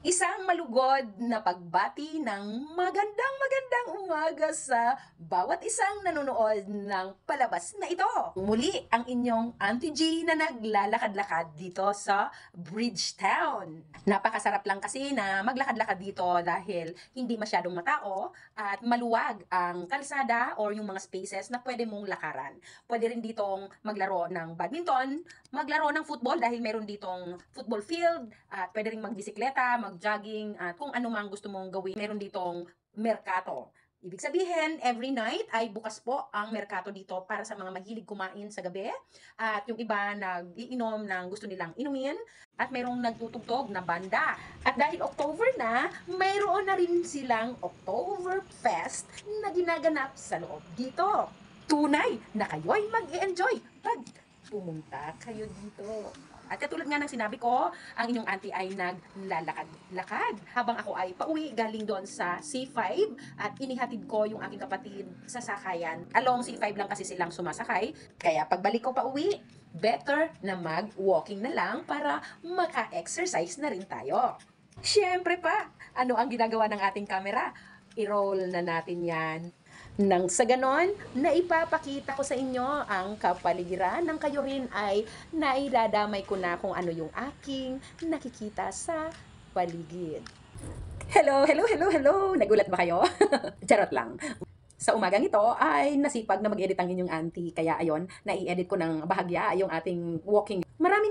Isang malugod na pagbati ng magandang umaga sa bawat isang nanonood ng palabas na ito. Muli ang inyong Auntie G na naglalakad-lakad dito sa Bridgetown. Napakasarap lang kasi na maglakad-lakad dito dahil hindi masyadong matao at maluwag ang kalsada or yung mga spaces na pwede mong lakaran. Pwede rin ditong maglaro ng badminton, maglaro ng football dahil meron ditong football field at pwede rin magbisikleta, mag-jogging at kung ano mang gusto mong gawin. Meron ditong merkato. Ibig sabihin, every night ay bukas po ang merkato dito para sa mga mahilig kumain sa gabi at yung iba nag-iinom ng gusto nilang inumin at merong nagtutugtog na banda. At dahil October na, mayroon na rin silang Oktoberfest na ginaganap sa loob dito. Tunay na kayo'y mag-i-enjoy pag pumunta kayo dito. At katulad nga ng sinabi ko, ang inyong auntie ay naglalakad-lakad habang ako ay pauwi galing doon sa C5 at inihatid ko yung aking kapatid sa sakayan. Along C5 lang kasi silang sumasakay. Kaya pagbalik ko pauwi, better na mag-walking na lang para maka-exercise na rin tayo. Siyempre pa, ano ang ginagawa ng ating camera? I-roll na natin yan. Nang sa ganon, naipapakita ko sa inyo ang kapaligiran ng kayo rin ay naidadamay ko na kung ano yung aking nakikita sa paligid. Hello! Nagulat ba kayo? Charot lang. Sa umagang ito ay nasipag na mag-edit ang inyong auntie. Kaya ayon, nai-edit ko ng bahagya yung ating walking.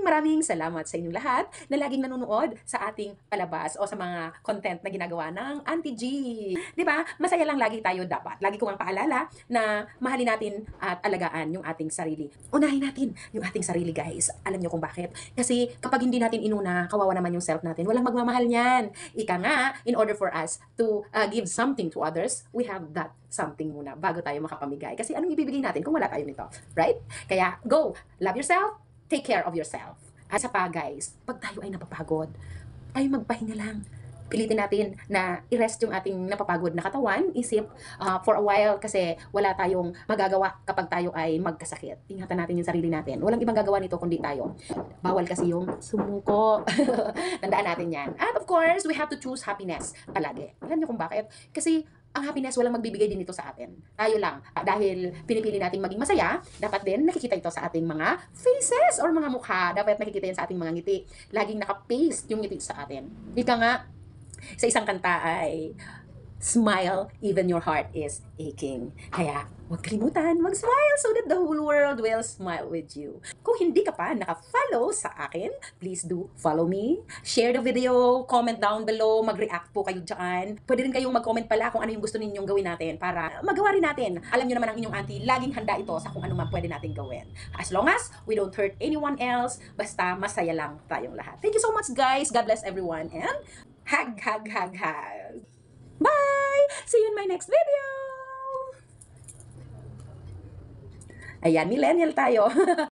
Maraming salamat sa inyong lahat na laging nanonood sa ating palabas o sa mga content na ginagawa ng Auntie G. 'Di ba? Masaya lang lagi tayo dapat. Lagi ko ang paalala na mahalin natin at alagaan yung ating sarili. Unahin natin yung ating sarili, guys. Alam niyo kung bakit? Kasi kapag hindi natin inuna, kawawa naman yung self natin. Walang magmamahal niyan. Ika nga, in order for us to give something to others, we have that something muna bago tayo makapamigay. Kasi anong ibibigay natin kung wala tayo nito? Right? Kaya, go! Love yourself! Take care of yourself. At sa pa, guys, pag tayo ay napapagod, tayo magpahinga lang. Pilitin natin na i-rest yung ating napapagod na katawan, isip, for a while kasi wala tayong magagawa kapag tayo ay magkasakit. Ingatan natin yung sarili natin. Walang ibang gagawa nito kundi tayo. Bawal kasi yung sumuko. Tandaan natin yan. At of course, we have to choose happiness palagi. Alam niyo kung bakit? Kasi ang happiness walang magbibigay din ito sa atin. Tayo lang. Dahil pinipili nating maging masaya, dapat din nakikita ito sa ating mga faces or mga mukha. Dapat nakikita yan sa ating mga ngiti. Laging nakapaste yung ngiti sa atin. Ika nga, sa isang kanta ay smile even your heart is aching. Kaya huwag kalimutan mag-smile so that the whole world will smile with you. Kung hindi ka pa naka-follow sa akin, please do follow me. Share the video, comment down below, mag-react po kayo dyan. Pwede rin kayong mag-comment pala kung ano yung gusto ninyong gawin natin para magawa rin natin. Alam nyo naman ang inyong auntie, laging handa ito sa kung ano man pwede natin gawin. As long as we don't hurt anyone else, basta masaya lang tayong lahat. Thank you so much, guys. God bless everyone and hug. Bye! See you in my next video! Ayan, millennial tayo.